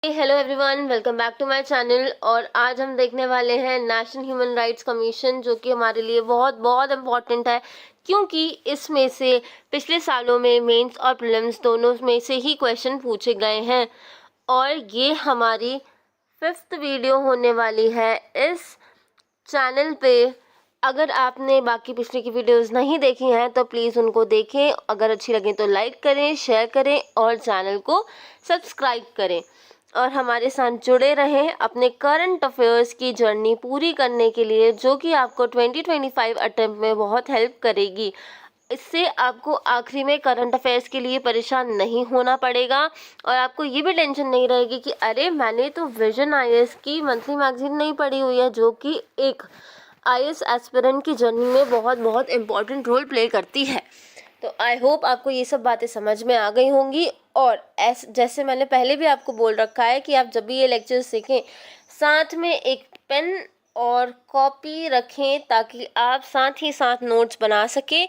Hello everyone, welcome back to my channel. और आज हम देखने वाले हैं नेशनल ह्यूमन राइट्स कमीशन, जो कि हमारे लिए बहुत बहुत इम्पॉर्टेंट है, क्योंकि इसमें से पिछले सालों में मेंस और प्रीलिम्स दोनों में से ही क्वेश्चन पूछे गए हैं। और ये हमारी 5th वीडियो होने वाली है इस चैनल पे। अगर आपने बाकी पिछले की वीडियोस नहीं देखी हैं तो प्लीज़ उनको देखें। अगर अच्छी लगे तो लाइक करें, शेयर करें और चैनल को सब्सक्राइब करें और हमारे साथ जुड़े रहें अपने करंट अफेयर्स की जर्नी पूरी करने के लिए, जो कि आपको 2025 अटेम्प्ट में बहुत हेल्प करेगी। इससे आपको आखिरी में करंट अफेयर्स के लिए परेशान नहीं होना पड़ेगा और आपको ये भी टेंशन नहीं रहेगी कि अरे मैंने तो विजन आईएएस की मंथली मैगजीन नहीं पढ़ी हुई है, जो कि एक आईएएस एस्पिरेंट की जर्नी में बहुत बहुत इम्पोर्टेंट रोल प्ले करती है। तो आई होप आपको ये सब बातें समझ में आ गई होंगी। और जैसे मैंने पहले भी आपको बोल रखा है कि आप जब भी ये लेक्चर सीखें साथ में एक पेन और कॉपी रखें, ताकि आप साथ ही साथ नोट्स बना सकें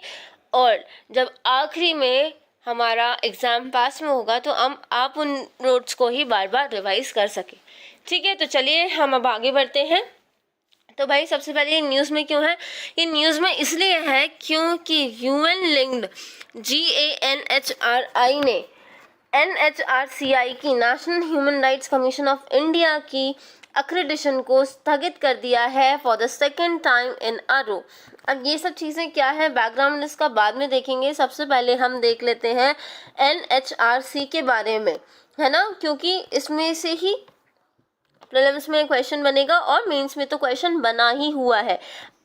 और जब आखिरी में हमारा एग्ज़ाम पास में होगा तो आप उन नोट्स को ही बार बार रिवाइज कर सकें। ठीक है, तो चलिए हम अब आगे बढ़ते हैं। तो भाई सबसे पहले ये न्यूज़ में क्यों है? ये न्यूज़ में इसलिए है क्योंकि यूएन लिंक्ड GANHRI ने NHRCI की national human rights commission of India की अक्रेडिशन को स्थगित कर दिया है for the second time in a row. अब ये सब चीज़ें क्या है, बैकग्राउंड इसका बाद में देखेंगे। सबसे पहले हम देख लेते हैं NHRC के बारे में, है ना, क्योंकि इसमें से ही प्रीलिम्स में क्वेश्चन बनेगा और मेंस में तो क्वेश्चन बना ही हुआ है।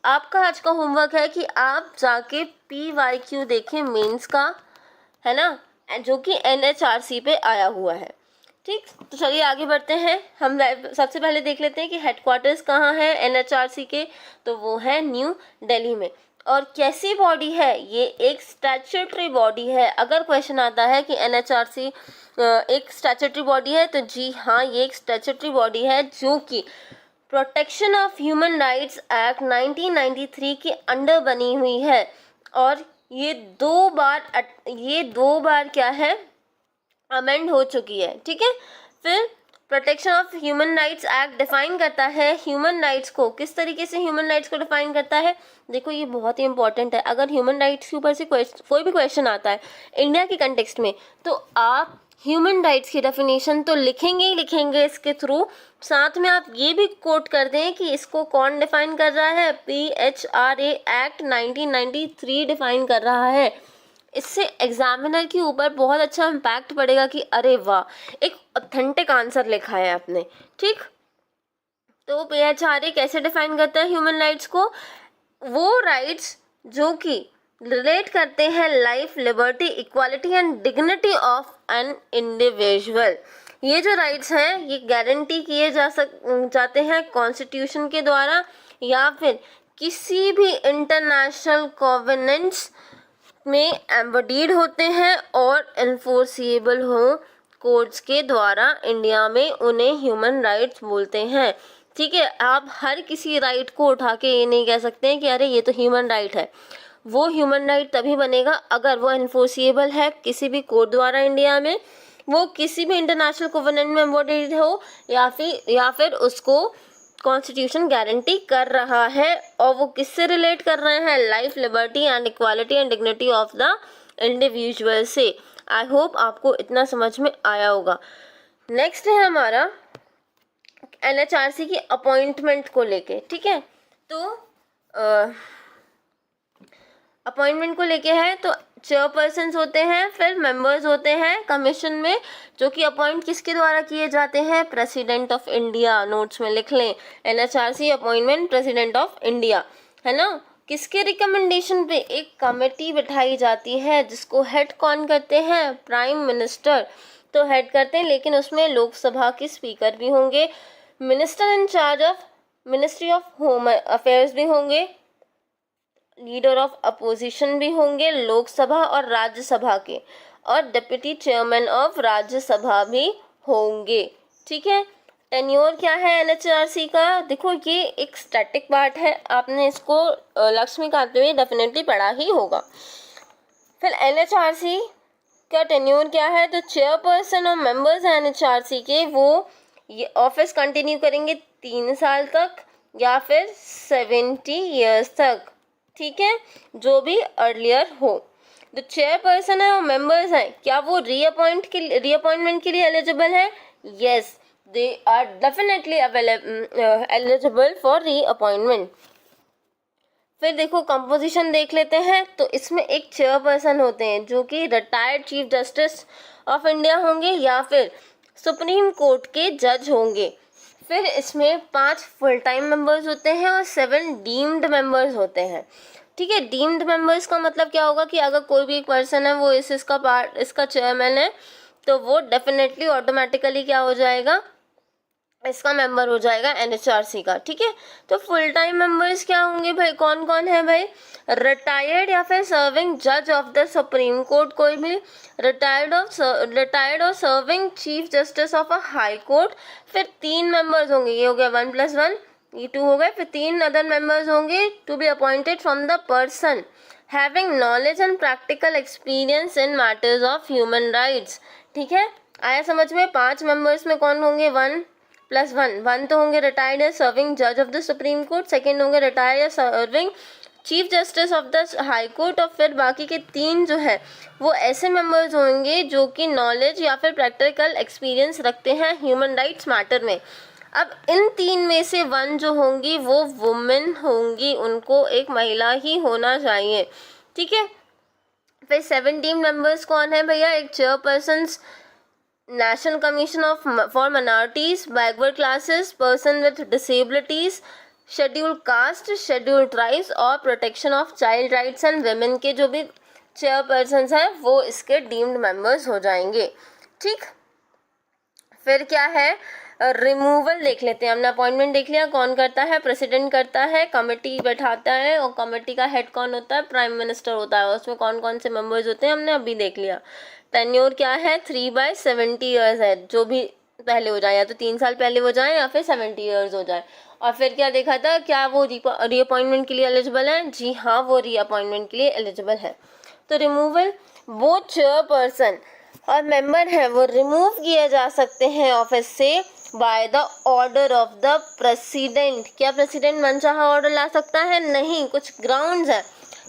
आपका आज का होमवर्क है कि आप जाके PYQ देखें मेंस का, है ना, जो कि NHRC पे आया हुआ है। ठीक, तो चलिए आगे बढ़ते हैं। हम सबसे पहले देख लेते हैं कि हेडक्वार्टर्स कहाँ है NHRC के। तो वो है न्यू दिल्ली में। और कैसी बॉडी है ये? एक स्टैट्यूटरी बॉडी है। अगर क्वेश्चन आता है कि NHRC एक स्टैट्यूटरी बॉडी है, तो जी हाँ, ये एक स्टैट्यूटरी बॉडी है जो कि protection of human rights act 1993 के अंडर बनी हुई है। और ये दो बार क्या है, अमेंड हो चुकी है। ठीक है, फिर protection of human rights act define करता है ह्यूमन राइट्स को। किस तरीके से ह्यूमन राइट्स को डिफाइन करता है? देखो, ये बहुत ही इंपॉर्टेंट है। अगर ह्यूमन राइट्स के ऊपर से कोई भी क्वेश्चन आता है इंडिया के कंटेक्स्ट में, तो आप ह्यूमन राइट्स की डेफिनेशन तो लिखेंगे ही लिखेंगे इसके थ्रू। साथ में आप ये भी कोट कर दें कि इसको कौन डिफाइन कर रहा है। PHRA एक्ट 1993 डिफाइन कर रहा है। इससे एग्जामिनर के ऊपर बहुत अच्छा इम्पैक्ट पड़ेगा कि अरे वाह, एक ऑथेंटिक आंसर लिखा है आपने। ठीक, तो PHRA कैसे डिफाइन करता है ह्यूमन राइट्स को? वो राइट्स जो कि रिलेट करते हैं life, liberty, equality and dignity of an individual. ये जो राइट्स हैं ये गारंटी किए जाते हैं कॉन्स्टिट्यूशन के द्वारा या फिर किसी भी इंटरनेशनल कॉवेनेंट्स में एम्बडीड होते हैं और इन्फोर्सिएबल हो कोर्ट्स के द्वारा। इंडिया में उन्हें ह्यूमन राइट्स बोलते हैं। ठीक है, आप हर किसी राइट को उठा के ये नहीं कह सकते हैं कि अरे ये तो ह्यूमन राइट है। वो ह्यूमन राइट तभी बनेगा अगर वो इन्फोर्सिएबल है किसी भी कोर्ट द्वारा इंडिया में, वो किसी भी इंटरनेशनल कोवेनेंट में एम्बडीड हो या फिर उसको कॉन्स्टिट्यूशन गारंटी कर रहा है। और वो किससे रिलेट कर रहे हैं? Life, liberty and equality and dignity of the individual से। आई होप आपको इतना समझ में आया होगा। नेक्स्ट है हमारा NHRC की अपॉइंटमेंट को लेके। ठीक है, तो अपॉइंटमेंट को लेके है तो चेयरपर्सन्स होते हैं, फिर मेंबर्स होते हैं कमीशन में, जो कि अपॉइंट किसके द्वारा किए जाते हैं? President of India. नोट्स में लिख लें, NHRC appointment president of India, है ना। किसके रिकमेंडेशन पे? एक कमेटी बिठाई जाती है जिसको हेड कौन करते हैं? प्राइम मिनिस्टर तो हेड करते हैं, लेकिन उसमें लोकसभा के स्पीकर भी होंगे, minister in charge of ministry of home affairs भी होंगे, लीडर ऑफ अपोजिशन भी होंगे लोकसभा और राज्यसभा के, और डिप्टी चेयरमैन ऑफ राज्यसभा भी होंगे। ठीक है, टेन्योर क्या है NHRC का? देखो, ये एक स्टैटिक पार्ट है, आपने इसको लक्ष्मीकांत में डेफिनेटली पढ़ा ही होगा। फिर NHRC का टेन्योर क्या है, तो चेयरपर्सन और मेंबर्स हैं एनएचआरसी के, वो ये ऑफिस कंटिन्यू करेंगे 3 साल तक या फिर 70 ईयर्स तक, ठीक है, जो भी अर्लियर हो। जो चेयरपर्सन है और मेंबर्स हैं, क्या वो रीअपॉइंटमेंट के लिए एलिजिबल है? Yes, they are definitely eligible for reappointment. फिर देखो कंपोजिशन देख लेते हैं, तो इसमें एक चेयरपर्सन होते हैं जो कि retired chief justice of India होंगे या फिर सुप्रीम कोर्ट के जज होंगे। फिर इसमें 5 फुल टाइम मेंबर्स होते हैं और 7 डीम्ड मेंबर्स होते हैं, ठीक है। डीम्ड मेंबर्स का मतलब क्या होगा कि अगर कोई भी एक पर्सन है वो इसका चेयरमैन है, तो वो डेफिनेटली ऑटोमेटिकली क्या हो जाएगा, इसका मेंबर हो जाएगा एनएचआरसी का, ठीक है। तो फुल टाइम मेंबर्स क्या होंगे भाई, कौन कौन है भाई, रिटायर्ड या फिर सर्विंग जज ऑफ द सुप्रीम कोर्ट, कोई भी रिटायर्ड और serving chief justice of a high court. फिर 3 मेंबर्स होंगे, ये हो गया 1+1, ये 2 हो गए। फिर 3 अदर मेंबर्स होंगे to be appointed from the person having knowledge and practical experience in matters of human rights, ठीक है। आया समझ में? 5 मेंबर्स में कौन होंगे, 1+1 तो होंगे रिटायर्ड या सर्विंग जज of the supreme court, second होंगे रिटायर्ड या serving chief justice of the high court, और फिर बाकी के 3 जो है वो ऐसे मेंबर्स होंगे जो कि नॉलेज या फिर प्रैक्टिकल एक्सपीरियंस रखते हैं ह्यूमन राइट्स मैटर में। अब इन 3 में से 1 जो होंगी वो वुमेन होंगी, उनको एक महिला ही होना चाहिए, ठीक है। फिर 17 मेंबर्स कौन है भैया, एक chairperson national commission for minorities, backward classes, person with disabilities, scheduled caste, scheduled tribes और protection of child rights and women के जो भी चेयरपर्सन हैं वो इसके डीम्ड मेंबर्स हो जाएंगे, ठीक। फिर क्या है, रिमूवल देख लेते हैं। हमने अपॉइंटमेंट देख लिया, कौन करता है, प्रेसिडेंट करता है, कमेटी बैठाता है और कमेटी का हेड कौन होता है, प्राइम मिनिस्टर होता है। उसमें कौन कौन से मेंबर्स होते हैं हमने अभी देख लिया। टेन्योर क्या है, 3/70 ईयर्स है, जो भी पहले हो जाए, या तो 3 साल पहले हो जाए या फिर 70 ईयर्स हो जाए। और फिर क्या देखा था, क्या वो रीअपॉइंटमेंट के लिए एलिजिबल है? जी हाँ, वो रीअपॉइंटमेंट के लिए एलिजिबल है। तो रिमूवल, वो चेयरपर्सन और मेंबर हैं वो रिमूव किए जा सकते हैं ऑफिस से by the order of the president. क्या प्रेसिडेंट मनचाहा ऑर्डर ला सकता है? नहीं, कुछ ग्राउंड्स हैं,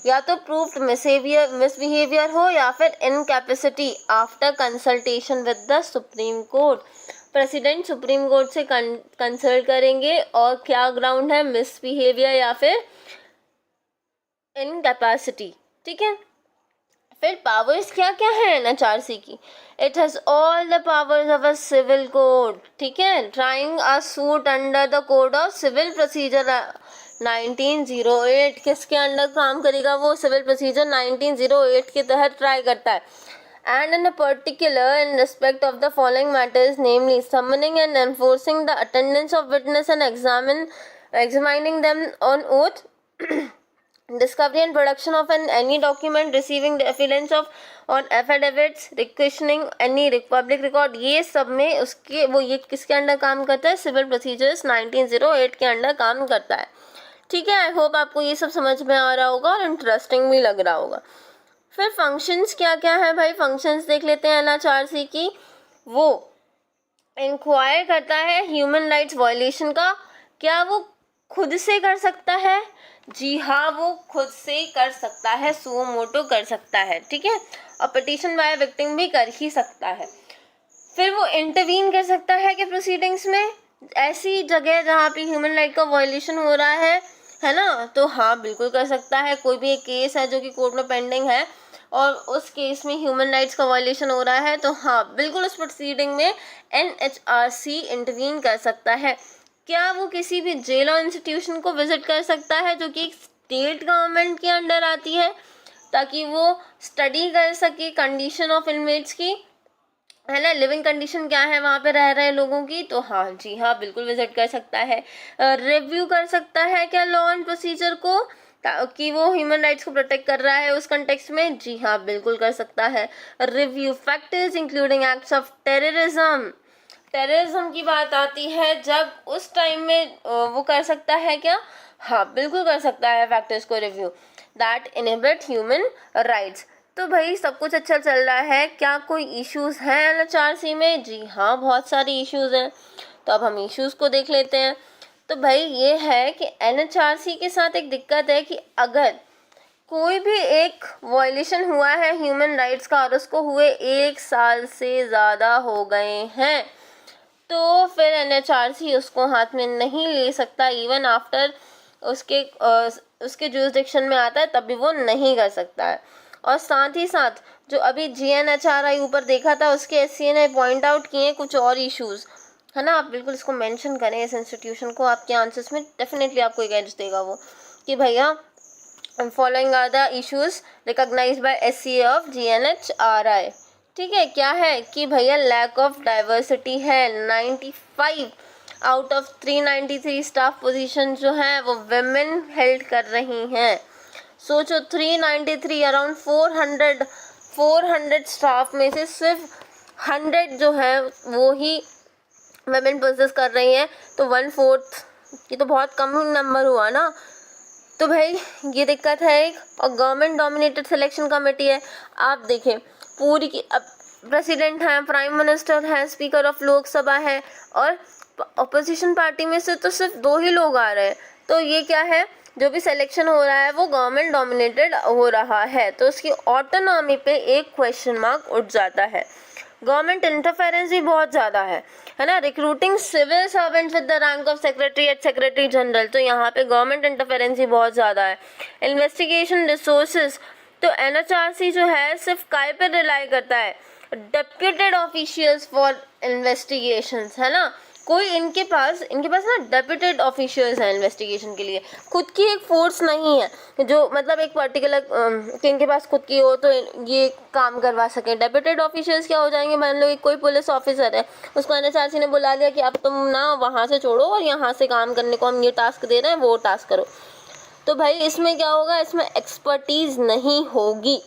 या तो प्रूव्ड मिसबिहेवियर हो या फिर incapacity after consultation with the supreme court. President supreme court से कंसल्ट करेंगे और क्या ग्राउंड है, मिसबिहेवियर या फिर इनकैपेसिटी, ठीक है। फिर पावर्स क्या क्या है एनएचआरसी की, it has all the powers of a civil code, ठीक है, trying a suit under the code of civil procedure 1908। किसके अंडर काम करेगा वो, सिविल प्रोसीजर 1908 के तहत ट्राई करता है। And in particular in respect of the following matters, namely summoning and enforcing the attendance of witness and examining them on oath, discovery and production of any document, receiving the evidence of on affidavits, requisitioning any public record, ये सब में उसके वो ये किसके under काम करता है, सिविल प्रोसीजर्स 1908 के अंडर काम करता है, ठीक है। आई होप आपको ये सब समझ में आ रहा होगा और इंटरेस्टिंग भी लग रहा होगा। फिर फंक्शंस क्या क्या है भाई, फंक्शंस देख लेते हैं एनएचआरसी की। वो इंक्वायर करता है ह्यूमन राइट्स वायलेशन का, क्या वो खुद से कर सकता है? जी हाँ, वो खुद से कर सकता है, सुओ मोटो कर सकता है, ठीक है, और पिटीशन बाय विक्टिम भी कर ही सकता है। फिर वो इंटरवीन कर सकता है कि प्रोसीडिंग्स में ऐसी जगह जहाँ पे ह्यूमन राइट का वायलेशन हो रहा है ना, तो हाँ बिल्कुल कर सकता है। कोई भी एक केस है जो कि कोर्ट में पेंडिंग है और उस केस में ह्यूमन राइट्स का वायलेशन हो रहा है, तो हाँ बिल्कुल उस प्रोसीडिंग में एनएचआरसी इंटरवीन कर सकता है। क्या वो किसी भी जेल और इंस्टीट्यूशन को विजिट कर सकता है जो कि एक स्टेट गवर्नमेंट के अंडर आती है, ताकि वो स्टडी कर सके कंडीशन ऑफ इनमेट्स की, है ना, लिविंग कंडीशन क्या है वहाँ पे रह रहे लोगों की, तो हाँ जी हाँ बिल्कुल विजिट कर सकता है। रिव्यू कर सकता है क्या लॉ एंड प्रोसीजर को, कि वो ह्यूमन राइट्स को प्रोटेक्ट कर रहा है उस कंटेक्स्ट में, जी हाँ बिल्कुल कर सकता है। Review factors including acts of terrorism की बात आती है जब उस टाइम में वो कर सकता है क्या, हाँ बिल्कुल कर सकता है फैक्टर्स को review that inhibit human rights. तो भाई सब कुछ अच्छा चल रहा है, क्या कोई इश्यूज हैं एनएचआरसी में? जी हाँ, बहुत सारे इश्यूज हैं। तो अब हम इश्यूज को देख लेते हैं। तो भाई ये है कि एनएचआरसी के साथ एक दिक्कत है कि अगर कोई भी एक वायलेशन हुआ है ह्यूमन राइट्स का और उसको हुए 1 साल से ज़्यादा हो गए हैं, तो फिर एनएचआरसी उसको हाथ में नहीं ले सकता। इवन आफ्टर उसके जुरिसडिक्शन में आता है तब भी वो नहीं कर सकता है। और साथ ही साथ जो अभी जीएनएचआरआई ऊपर देखा था, उसके एससीए ने पॉइंट आउट किए कुछ और इश्यूज, है ना। आप बिल्कुल इसको मेंशन करें इस इंस्टीट्यूशन को, आपके आंसर्स में डेफिनेटली आपको एक एज देगा वो, कि भैया following are the issues recognised by SCA of GNHRI. ठीक है, क्या है कि भैया लैक ऑफ डाइवर्सिटी है। 95 आउट ऑफ 393 स्टाफ पोजीशन जो हैं वो वेमेन हेल्ड कर रही हैं। सोचो 393 अराउंड 400 स्टाफ में से सिर्फ 100 जो है वो ही वेमेन पोजेस कर रही हैं, तो 1/4, ये तो बहुत कम नंबर हुआ ना। तो भाई ये दिक्कत है एक। और गवर्नमेंट डोमिनेटेड सिलेक्शन कमेटी है। आप देखें पूरी की, अब प्रेसिडेंट हैं, प्राइम मिनिस्टर हैं, स्पीकर ऑफ लोकसभा है, और अपोजिशन पार्टी में से तो सिर्फ 2 ही लोग आ रहे हैं। तो ये क्या है, जो भी सिलेक्शन हो रहा है वो गवर्नमेंट डोमिनेटेड हो रहा है, तो उसकी ऑटोनॉमी पे एक क्वेश्चन मार्क उठ जाता है। गवर्नमेंट इंटरफेरेंस भी बहुत ज़्यादा है ना। Recruiting civil servants with the rank of secretary at secretary general, तो यहाँ पे गवर्नमेंट इंटरफेरेंस भी बहुत ज़्यादा है। इन्वेस्टिगेशन रिसोर्सेज, तो एनएचआरसी जो है सिर्फ काय पर रिलाई करता है, डेप्यूटेड ऑफिशियल्स फॉर इन्वेस्टिगेशंस, है ना। कोई इनके पास ना डेप्यूटेड ऑफिशियल्स हैं इन्वेस्टिगेशन के लिए, खुद की एक फोर्स नहीं है जो मतलब एक पर्टिकुलर इनके पास खुद की हो तो ये काम करवा सके। डेप्यूटेड ऑफिशियल्स क्या हो जाएंगे, मान लो कोई पुलिस ऑफिसर है, उसको एनएचआरसी ने बुला लिया कि अब तुम ना वहाँ से छोड़ो और यहाँ से काम करने को हम ये टास्क दे रहे हैं, वो टास्क करो। तो भाई इसमें क्या होगा, इसमें एक्सपर्टीज नहीं होगी।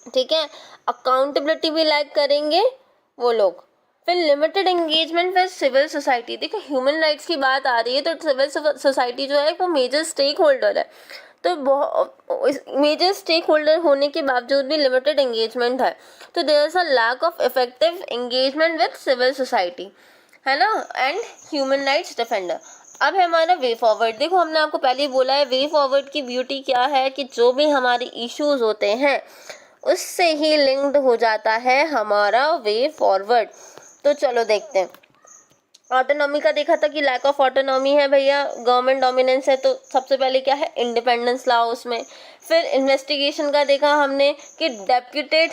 ठीक है, अकाउंटेबिलिटी भी लैक करेंगे वो लोग। फिर limited engagement with civil society, देखो ह्यूमन राइट्स की बात आ रही है तो सिविल सोसाइटी जो है वो मेजर स्टेक होल्डर है। तो मेजर स्टेक होल्डर होने के बावजूद भी लिमिटेड एंगेजमेंट है, तो there is a lack of effective engagement with civil society, है ना, एंड ह्यूमन राइट्स डिफेंडर। अब है हमारा वे फॉरवर्ड। देखो हमने आपको पहले ही बोला है वे फॉरवर्ड की ब्यूटी क्या है कि जो भी हमारे इश्यूज होते हैं उससे ही लिंक्ड हो जाता है हमारा वे फॉरवर्ड। तो चलो देखते हैं। ऑटोनॉमी का देखा था कि लैक ऑफ ऑटोनॉमी है भैया, गवर्नमेंट डोमिनेंस है, तो सबसे पहले क्या है, इंडिपेंडेंस लाओ उसमें। फिर इन्वेस्टिगेशन का देखा हमने कि डेप्यूटेड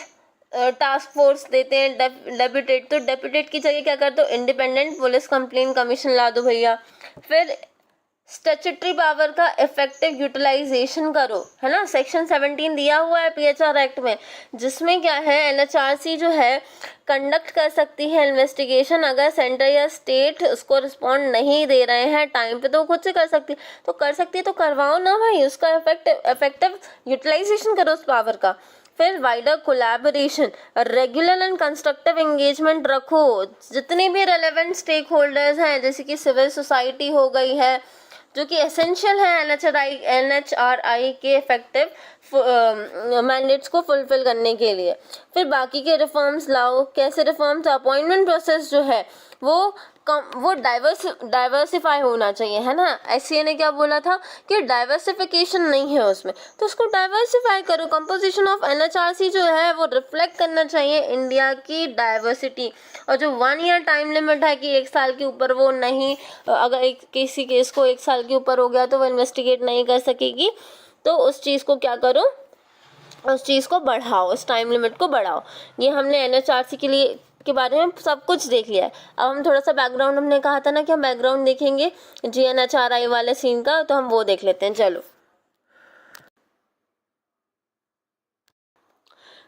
टास्क फोर्स देते हैं, डेप्यूटेड, तो डेप्यूटेड की जगह क्या कर दो, इंडिपेंडेंट पुलिस कंप्लेंट कमीशन ला दो भैया। फिर स्टैट्यूटरी पावर का इफेक्टिव यूटिलाइजेशन करो, है ना। सेक्शन 17 दिया हुआ है पीएचआर एक्ट में, जिसमें क्या है, एनएचआरसी जो है कंडक्ट कर सकती है इन्वेस्टिगेशन। अगर सेंटर या स्टेट उसको रिस्पॉन्ड नहीं दे रहे हैं टाइम पे तो खुद से कर सकती है, तो कर सकती है तो करवाओ ना भाई, उसका इफेक्टिव यूटिलाइजेशन करो उस पावर का। फिर wider collaboration, regular and constructive engagement रखो, जितने भी रेलेवेंट स्टेक होल्डर्स हैं जैसे कि सिविल सोसाइटी हो गई है, जो कि एसेंशियल है एनएचआरआई के इफेक्टिव मैंडेट्स को फुलफिल करने के लिए। फिर बाकी के रिफॉर्म्स लाओ। कैसे रिफॉर्म्स, अपॉइंटमेंट प्रोसेस जो है वो डाइवर्सिफाई होना चाहिए, है ना। एससीए ने क्या बोला था कि डाइवर्सिफिकेशन नहीं है उसमें, तो उसको डाइवर्सिफाई करो। कंपोजिशन ऑफ एनएचआरसी जो है वो रिफ्लेक्ट करना चाहिए इंडिया की डाइवर्सिटी। और जो 1 ईयर टाइम लिमिट है कि 1 साल के ऊपर वो नहीं, अगर किसी केस को 1 साल के ऊपर हो गया तो वो इन्वेस्टिगेट नहीं कर सकेगी, तो उस चीज़ को क्या करो, उस चीज़ को बढ़ाओ, उस टाइम लिमिट को बढ़ाओ। ये हमने एनएचआरसी के बारे में सब कुछ देख लिया है। अब हम थोड़ा सा बैकग्राउंड, हमने कहा था ना कि हम बैकग्राउंड देखेंगे जीएनएचआरआई वाले सीन का, तो हम वो देख लेते हैं। चलो,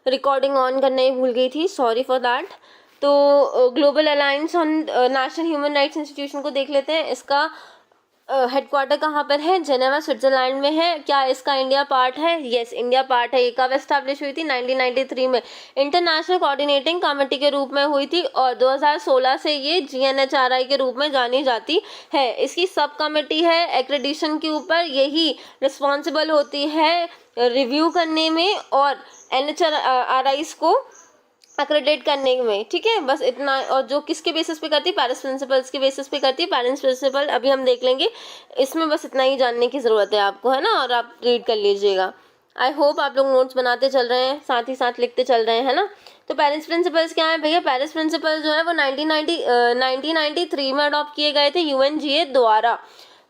रिकॉर्डिंग ऑन करना ही भूल गई थी, सॉरी फॉर दैट। तो global alliance on national human rights institution को देख लेते हैं। इसका हेडक्वार्टर कहाँ पर है? जेनेवा स्विट्जरलैंड में है। क्या इसका इंडिया पार्ट है? यस, इंडिया पार्ट है। ये कब एस्टैब्लिश हुई थी? 1993 में इंटरनेशनल कोऑर्डिनेटिंग कमेटी के रूप में हुई थी और 2016 से ये GNHRI के रूप में जानी जाती है। इसकी सब कमेटी है एक्रेडिशन के ऊपर, यही रिस्पॉन्सिबल होती है रिव्यू करने में और NHRIs को एक्रेडिट करने में। ठीक है, बस इतना। और जो किसके बेसिस पे करती है? पेरिस प्रिंसिपल्स के बेसिस पे करती है। पेरिस प्रिंसिपल अभी हम देख लेंगे, इसमें बस इतना ही जानने की ज़रूरत है आपको, है ना, और आप रीड कर लीजिएगा। आई होप आप लोग नोट्स बनाते चल रहे हैं, साथ ही साथ लिखते चल रहे हैं ना। तो पेरिस प्रिंसिपल्स क्या है भैया? पेरिस प्रिंसिपल जो है वो 1993 में अडॉप्ट किए गए थे UNGA द्वारा।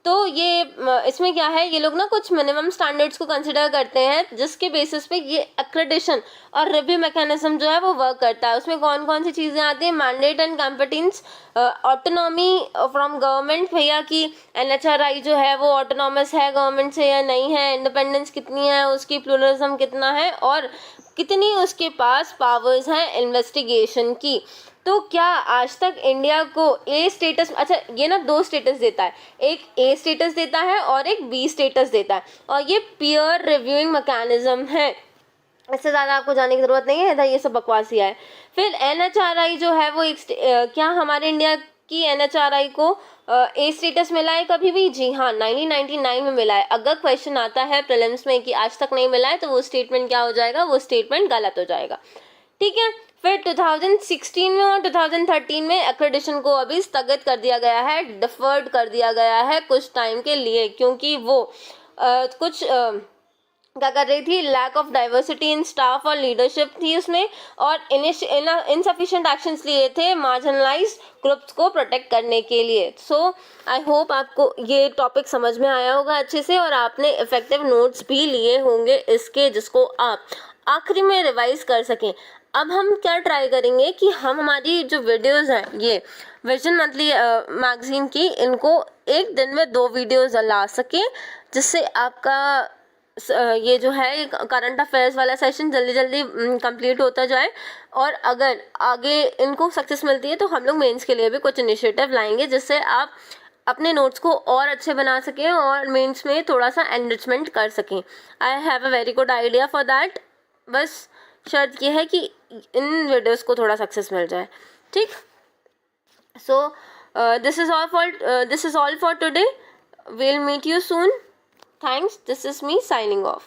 तो ये इसमें क्या है, ये लोग ना कुछ मिनिमम स्टैंडर्ड्स को कंसिडर करते हैं जिसके बेसिस पे ये एक्रेडिशन और रिव्यू मैकेनिज्म जो है वो वर्क करता है। उसमें कौन कौन सी चीज़ें आती हैं? Mandate and competence, autonomy from government, भैया कि NHRI जो है वो ऑटोनॉमस है गवर्नमेंट से या नहीं है, इंडिपेंडेंस कितनी है उसकी, प्लूरलिज्म कितना है और कितनी उसके पास पावर्स हैं इन्वेस्टिगेशन की। तो क्या आज तक इंडिया को ए स्टेटस, अच्छा ये ना 2 स्टेटस देता है, एक ए स्टेटस देता है और एक बी स्टेटस देता है, और ये पीयर रिव्यूइंग मैकेनिज्म है। इससे ज़्यादा आपको जाने की ज़रूरत नहीं है, इधर ये सब बकवास ही है। फिर NHRI जो है वो एक क्या हमारे इंडिया की NHRI को ए स्टेटस मिला है कभी भी? जी हाँ, 1999 में मिला है। अगर क्वेश्चन आता है प्रीलिम्स में कि आज तक नहीं मिला है तो वो स्टेटमेंट क्या हो जाएगा? वो स्टेटमेंट गलत हो जाएगा। ठीक है, फिर 2016 में और 2013 में एक्रेडिशन को अभी स्थगित कर दिया गया है, डिफर्ड कर दिया गया है कुछ टाइम के लिए, क्योंकि वो कुछ क्या कर रही थी, lack of diversity in staff और लीडरशिप थी उसमें, और इनसफिशिएंट एक्शंस लिए थे मार्जिनलाइज्ड ग्रुप्स को प्रोटेक्ट करने के लिए। सो आई होप आपको ये टॉपिक समझ में आया होगा अच्छे से, और आपने इफेक्टिव नोट्स भी लिए होंगे इसके, जिसको आप आखिरी में रिवाइज कर सकें। अब हम क्या ट्राई करेंगे कि हम हमारी जो वीडियोस हैं, ये विजन मंथली मैगजीन की, इनको एक दिन में 2 वीडियोस ला सकें, जिससे आपका ये जो है करंट अफेयर्स वाला सेशन जल्दी जल्दी कंप्लीट होता जाए। और अगर आगे इनको सक्सेस मिलती है तो हम लोग मेंस के लिए भी कुछ इनिशिएटिव लाएंगे, जिससे आप अपने नोट्स को और अच्छे बना सकें और मेंस में थोड़ा सा एनरिचमेंट कर सकें। I have a very good idea for that. बस शर्त ये है कि इन वीडियोस को थोड़ा सक्सेस मिल जाए। ठीक, so this is all for today. We'll meet you soon. Thanks. This is me signing off.